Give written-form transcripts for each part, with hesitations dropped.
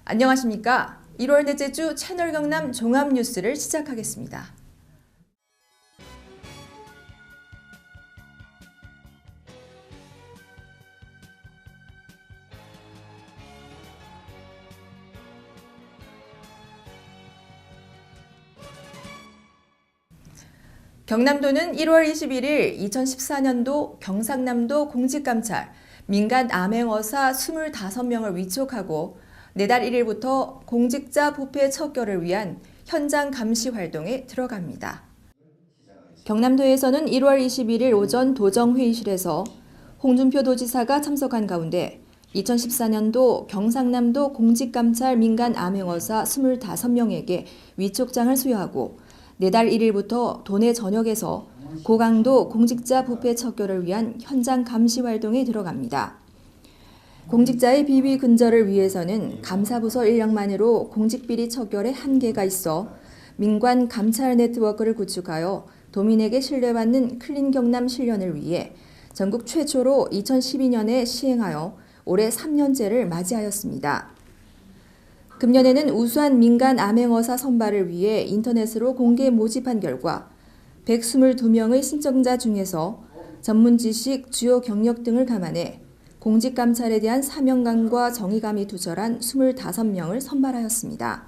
안녕하십니까? 1월 넷째 주 채널 경남 종합 뉴스를 시작하겠습니다. 경남도는 1월 21일 2014년도 경상남도 공직감찰 민간 암행어사 25명을 위촉하고 내달 1일부터 공직자 부패 척결을 위한 현장 감시 활동에 들어갑니다. 경남도에서는 1월 21일 오전 도정회의실에서 홍준표 도지사가 참석한 가운데 2014년도 경상남도 공직감찰 민간 암행어사 25명에게 위촉장을 수여하고 내달 1일부터 도내 전역에서 고강도 공직자 부패 척결을 위한 현장 감시 활동에 들어갑니다. 공직자의 비위 근절을 위해서는 감사부서 인력만으로 공직비리 척결에 한계가 있어 민관 감찰 네트워크를 구축하여 도민에게 신뢰받는 클린 경남 실현을 위해 전국 최초로 2012년에 시행하여 올해 3년째를 맞이하였습니다. 금년에는 우수한 민간 암행어사 선발을 위해 인터넷으로 공개 모집한 결과 122명의 신청자 중에서 전문 지식, 주요 경력 등을 감안해 공직감찰에 대한 사명감과 정의감이 투철한 25명을 선발하였습니다.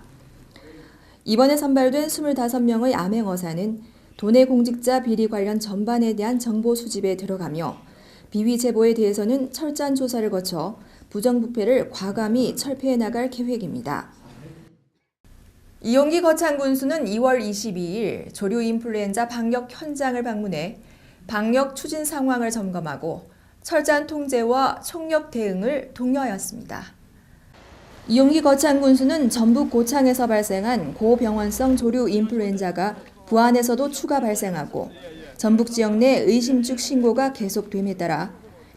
이번에 선발된 25명의 암행어사는 도내 공직자 비리 관련 전반에 대한 정보 수집에 들어가며 비위 제보에 대해서는 철저한 조사를 거쳐 부정부패를 과감히 철폐해 나갈 계획입니다. 이용기 거창군수는 2월 22일 조류 인플루엔자 방역 현장을 방문해 방역 추진 상황을 점검하고 철저한 통제와 총력 대응을 독려하였습니다. 이용기 거창군수는 전북 고창에서 발생한 고병원성 조류 인플루엔자가 부안에서도 추가 발생하고 전북 지역 내 의심축 신고가 계속됨에 따라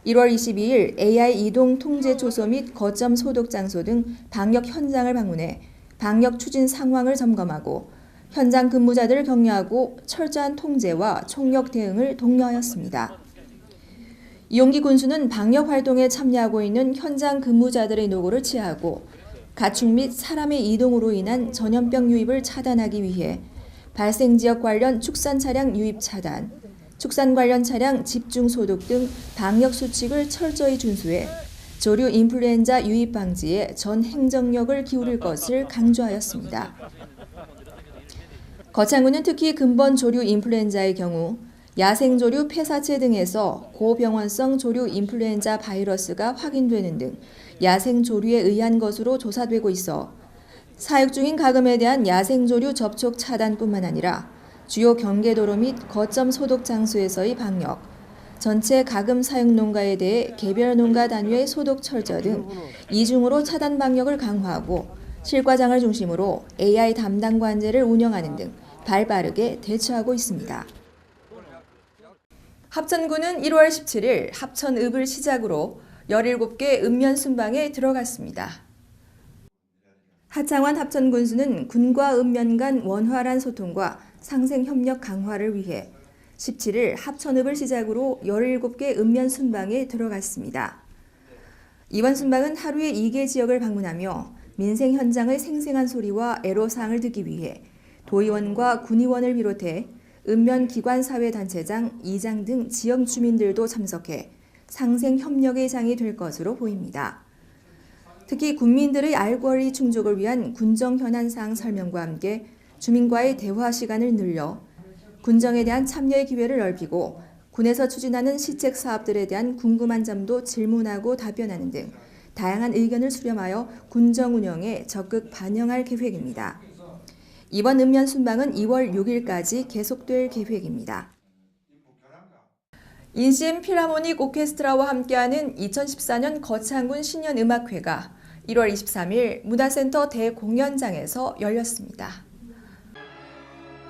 1월 22일 AI 이동 통제 초소 및 거점 소독 장소 등 방역 현장을 방문해 방역 추진 상황을 점검하고 현장 근무자들을 격려하고 철저한 통제와 총력 대응을 독려하였습니다. 이용기 군수는 방역 활동에 참여하고 있는 현장 근무자들의 노고를 치하하고 가축 및 사람의 이동으로 인한 전염병 유입을 차단하기 위해 발생 지역 관련 축산 차량 유입 차단, 축산 관련 차량 집중 소독 등 방역 수칙을 철저히 준수해 조류 인플루엔자 유입 방지에 전 행정력을 기울일 것을 강조하였습니다. 거창군은 특히 근본 조류 인플루엔자의 경우 야생조류 폐사체 등에서 고병원성 조류 인플루엔자 바이러스가 확인되는 등 야생조류에 의한 것으로 조사되고 있어 사육 중인 가금에 대한 야생조류 접촉 차단뿐만 아니라 주요 경계도로 및 거점 소독 장소에서의 방역, 전체 가금 사육 농가에 대해 개별 농가 단위의 소독 철저 등 이중으로 차단 방역을 강화하고 실과장을 중심으로 AI 담당 관제를 운영하는 등 발빠르게 대처하고 있습니다. 합천군은 1월 17일 합천읍을 시작으로 17개 읍면 순방에 들어갔습니다. 하창환 합천군수는 군과 읍면 간 원활한 소통과 상생 협력 강화를 위해 17일 합천읍을 시작으로 17개 읍면 순방에 들어갔습니다. 이번 순방은 하루에 2개 지역을 방문하며 민생 현장의 생생한 소리와 애로사항을 듣기 위해 도의원과 군의원을 비롯해 읍면 기관사회단체장, 이장 등 지역 주민들도 참석해 상생 협력의 장이 될 것으로 보입니다. 특히 군민들의 알 권리 충족을 위한 군정 현안사항 설명과 함께 주민과의 대화 시간을 늘려 군정에 대한 참여의 기회를 넓히고 군에서 추진하는 시책 사업들에 대한 궁금한 점도 질문하고 답변하는 등 다양한 의견을 수렴하여 군정 운영에 적극 반영할 계획입니다. 이번 읍면 순방은 2월 6일까지 계속될 계획입니다. 인시엠 필하모닉 오케스트라와 함께하는 2014년 거창군 신년음악회가 1월 23일 문화센터 대공연장에서 열렸습니다.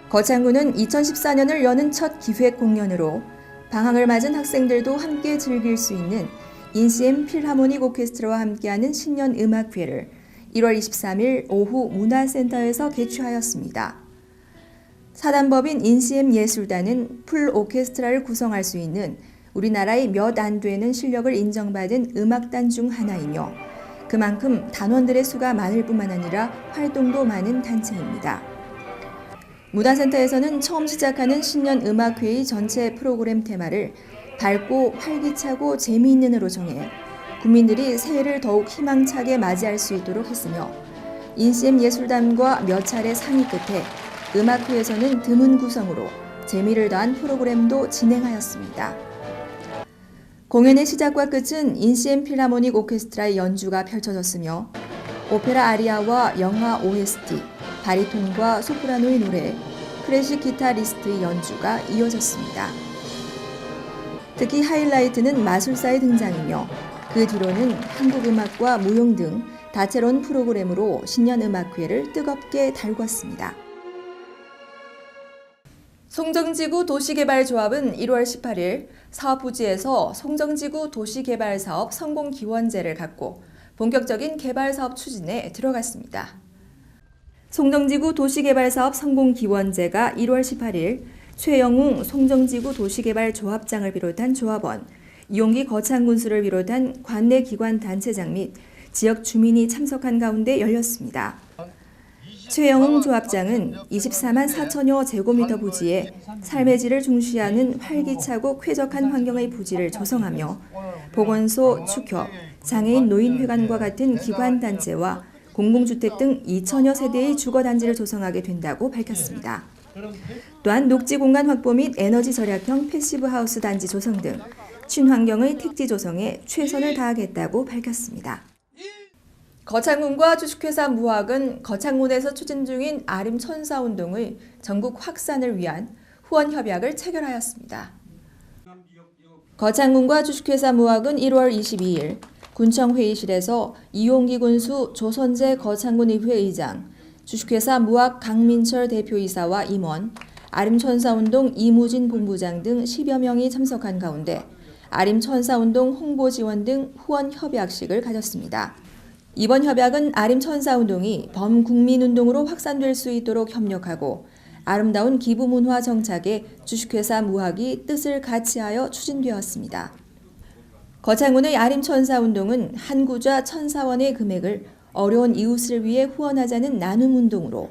거창군은 2014년을 여는 첫 기획 공연으로 방학을 맞은 학생들도 함께 즐길 수 있는 인시엠 필하모닉 오케스트라와 함께하는 신년음악회를 1월 23일 오후 문화센터에서 개최하였습니다. 사단법인 인시엠 예술단은 풀 오케스트라를 구성할 수 있는 우리나라의 몇 안 되는 실력을 인정받은 음악단 중 하나이며 그만큼 단원들의 수가 많을 뿐만 아니라 활동도 많은 단체입니다. 문화센터에서는 처음 시작하는 신년 음악회의 전체 프로그램 테마를 밝고 활기차고 재미있는으로 정해 국민들이 새해를 더욱 희망차게 맞이할 수 있도록 했으며 인CM 예술단과 몇 차례 상의 끝에 음악회에서는 드문 구성으로 재미를 더한 프로그램도 진행하였습니다. 공연의 시작과 끝은 인CM 필하모닉 오케스트라의 연주가 펼쳐졌으며 오페라 아리아와 영화 OST, 바리톤과 소프라노의 노래, 클래식 기타리스트의 연주가 이어졌습니다. 특히 하이라이트는 마술사의 등장이며 그 뒤로는 한국음악과 무용 등 다채로운 프로그램으로 신년음악회를 뜨겁게 달궜습니다. 송정지구 도시개발조합은 1월 18일 사업부지에서 송정지구 도시개발사업 성공기원제를 갖고 본격적인 개발사업 추진에 들어갔습니다. 송정지구 도시개발사업 성공기원제가 1월 18일 최영웅 송정지구 도시개발조합장을 비롯한 조합원, 이용기 거창군수를 비롯한 관내 기관 단체장 및 지역 주민이 참석한 가운데 열렸습니다. 최영웅 조합장은 24만 4천여 제곱미터 부지에 삶의 질을 중시하는 활기차고 쾌적한 환경의 부지를 조성하며 보건소, 축협, 장애인 노인회관과 같은 기관단체와 공공주택 등 2천여 세대의 주거단지를 조성하게 된다고 밝혔습니다. 또한 녹지 공간 확보 및 에너지 절약형 패시브 하우스 단지 조성 등 친환경의 택지 조성에 최선을 다하겠다고 밝혔습니다. 거창군과 주식회사 무학은 거창군에서 추진 중인 아림 천사운동의 전국 확산을 위한 후원 협약을 체결하였습니다. 거창군과 주식회사 무학은 1월 22일 군청회의실에서 이용기 군수 조선재 거창군의회 의장, 주식회사 무학 강민철 대표이사와 임원, 아림천사운동 이무진 본부장 등 10여 명이 참석한 가운데 아림천사운동 홍보지원 등 후원 협약식을 가졌습니다. 이번 협약은 아림천사운동이 범국민운동으로 확산될 수 있도록 협력하고 아름다운 기부문화 정착에 주식회사 무학이 뜻을 같이하여 추진되었습니다. 거창군의 아림천사운동은 한 구좌 1,004원의 금액을 어려운 이웃을 위해 후원하자는 나눔운동으로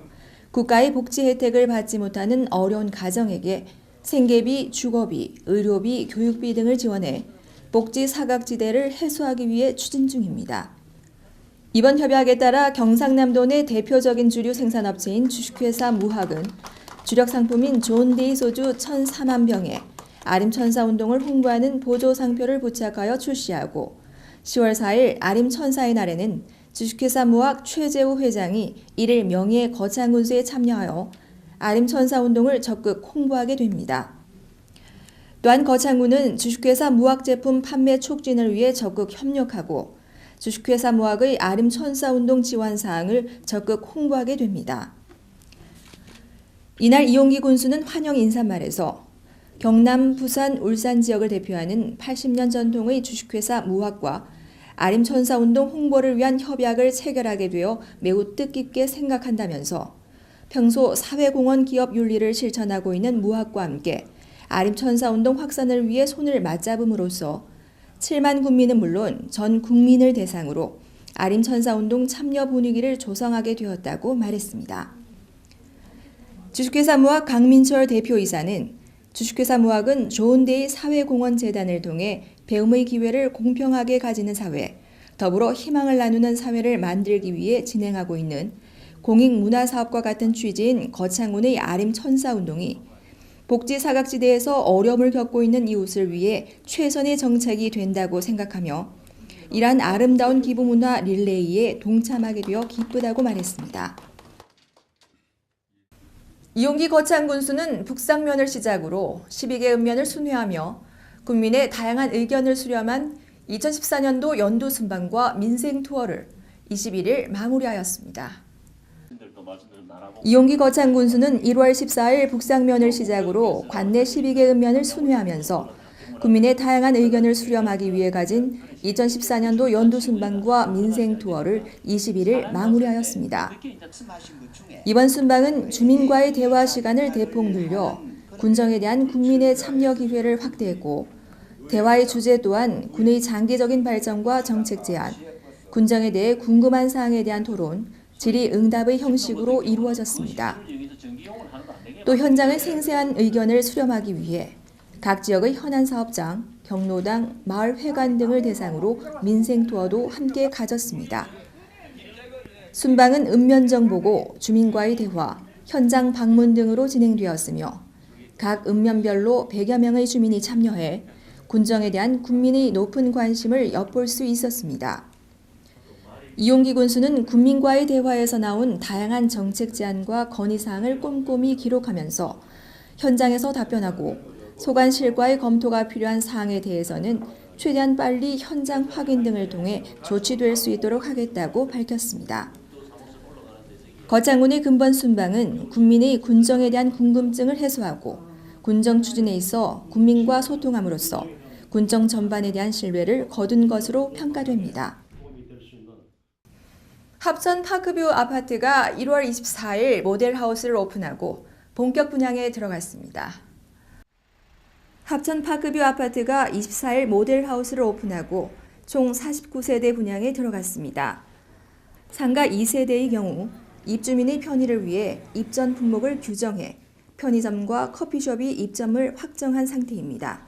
국가의 복지 혜택을 받지 못하는 어려운 가정에게 생계비, 주거비, 의료비, 교육비 등을 지원해 복지 사각지대를 해소하기 위해 추진 중입니다. 이번 협약에 따라 경상남도 내 대표적인 주류 생산업체인 주식회사 무학은 주력 상품인 존데이 소주 1,004만 병에 아림천사운동을 홍보하는 보조상표를 부착하여 출시하고 10월 4일 아림천사의 날에는 주식회사 무학 최재우 회장이 이를 명예 거창군수에 참여하여 아림천사운동을 적극 홍보하게 됩니다. 또한 거창군은 주식회사 무학 제품 판매 촉진을 위해 적극 협력하고 주식회사 무학의 아림천사운동 지원 사항을 적극 홍보하게 됩니다. 이날 이용기 군수는 환영 인사말에서 경남, 부산, 울산 지역을 대표하는 80년 전통의 주식회사 무학과 아림천사운동 홍보를 위한 협약을 체결하게 되어 매우 뜻깊게 생각한다면서 평소 사회공헌 기업 윤리를 실천하고 있는 무학과 함께 아림천사운동 확산을 위해 손을 맞잡음으로써 7만 군민은 물론 전 국민을 대상으로 아림천사운동 참여 분위기를 조성하게 되었다고 말했습니다. 주식회사 무학 강민철 대표이사는 주식회사 무학은 좋은데이 사회공헌재단을 통해 배움의 기회를 공평하게 가지는 사회, 더불어 희망을 나누는 사회를 만들기 위해 진행하고 있는 공익문화사업과 같은 취지인 거창군의 아림천사운동이 복지 사각지대에서 어려움을 겪고 있는 이웃을 위해 최선의 정책이 된다고 생각하며 이러한 아름다운 기부문화 릴레이에 동참하게 되어 기쁘다고 말했습니다. 이용기 거창군수는 북상면을 시작으로 12개 읍면을 순회하며 국민의 다양한 의견을 수렴한 2014년도 연도 순방과 민생 투어를 21일 마무리하였습니다. 이용기 거창군수는 1월 14일 북상면을 시작으로 관내 12개 읍면을 순회하면서 국민의 다양한 의견을 수렴하기 위해 가진 2014년도 연도 순방과 민생 투어를 21일 마무리하였습니다. 이번 순방은 주민과의 대화 시간을 대폭 늘려 군정에 대한 국민의 참여 기회를 확대했고 대화의 주제 또한 군의 장기적인 발전과 정책 제안, 군정에 대해 궁금한 사항에 대한 토론, 질의응답의 형식으로 이루어졌습니다. 또 현장의 생생한 의견을 수렴하기 위해 각 지역의 현안 사업장, 경로당, 마을회관 등을 대상으로 민생 투어도 함께 가졌습니다. 순방은 읍면정 보고, 주민과의 대화, 현장 방문 등으로 진행되었으며 각 읍면별로 100여 명의 주민이 참여해 군정에 대한 국민의 높은 관심을 엿볼 수 있었습니다. 이용기 군수는 국민과의 대화에서 나온 다양한 정책 제안과 건의사항을 꼼꼼히 기록하면서 현장에서 답변하고 소관실과의 검토가 필요한 사항에 대해서는 최대한 빨리 현장 확인 등을 통해 조치될 수 있도록 하겠다고 밝혔습니다. 거창군의 근본 순방은 국민의 군정에 대한 궁금증을 해소하고 군정 추진에 있어 국민과 소통함으로써 군정 전반에 대한 신뢰를 거둔 것으로 평가됩니다. 합천 파크뷰 아파트가 1월 24일 모델하우스를 오픈하고 본격 분양에 들어갔습니다. 합천 파크뷰 아파트가 24일 모델하우스를 오픈하고 총 49세대 분양에 들어갔습니다. 상가 2세대의 경우 입주민의 편의를 위해 입전 품목을 규정해 편의점과 커피숍이 입점을 확정한 상태입니다.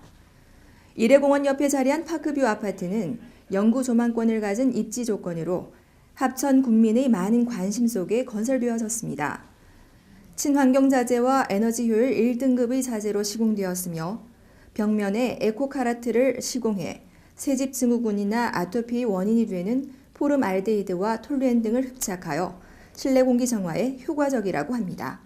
일회공원 옆에 자리한 파크뷰 아파트는 영구 조망권을 가진 입지 조건으로 합천 국민의 많은 관심 속에 건설되어졌습니다. 친환경 자재와 에너지 효율 1등급의 자재로 시공되었으며 벽면에 에코카라트를 시공해 새집 증후군이나 아토피의 원인이 되는 포름알데히드와 톨루엔 등을 흡착하여 실내 공기 정화에 효과적이라고 합니다.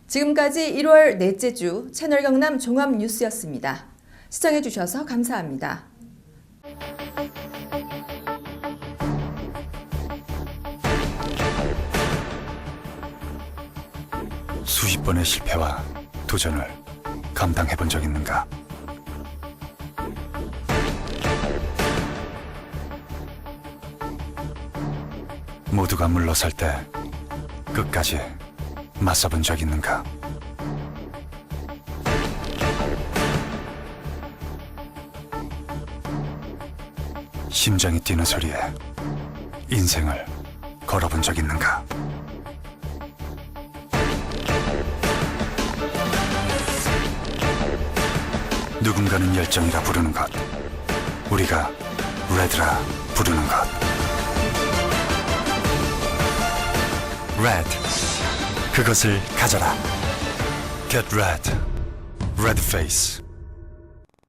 지금까지 1월 넷째 주 채널 경남 종합 뉴스였습니다. 시청해 주셔서 감사합니다. 수십 번의 실패와 도전을 감당해 본 적 있는가? 모두가 물러설 때 끝까지 맞서본 적 있는가? 심장이 뛰는 소리에 인생을 걸어본 적 있는가? 누군가는 열정이라 부르는 것, 우리가 레드라 부르는 것. 레드, 그것을 가져라. Get red, red face.